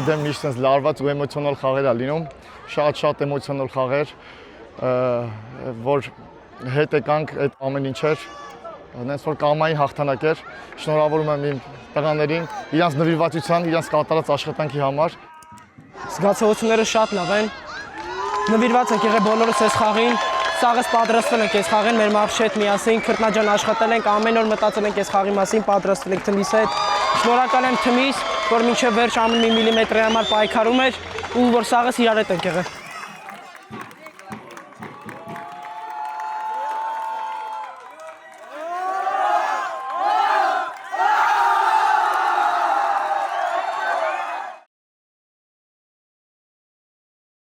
դեմ միշտ sense լարված ու էմոցիոնալ խաղեր ա լինում, շատ էմոցիոնալ խաղեր, որ հետ եկանք այդ ամեն ինչեր, հենց որ կամային հաղթանակ էր, շնորհավորում եմ իմ տղաներին, իրանց նվիրվածության, իրանց կատարած աշխատանքի համար։ Զգացողությունները շատ լավ են, նվիրված ենք եղել բոլորս այս խաղին, սաղս պատրաստվել ենք այս խաղին, մեր մարշի հետ միասին, քրտնաջան աշխատել ենք, ամեն օր մտածել ենք այս խաղի մասին, պատրաստվել ենք թմիս հետ, շնորհակալ եմ թմիս, որ մինչև վերջ ամեն մի միլիմետրի համար պայքարում էր ու որ սաղս իրար հետ ենք եղել։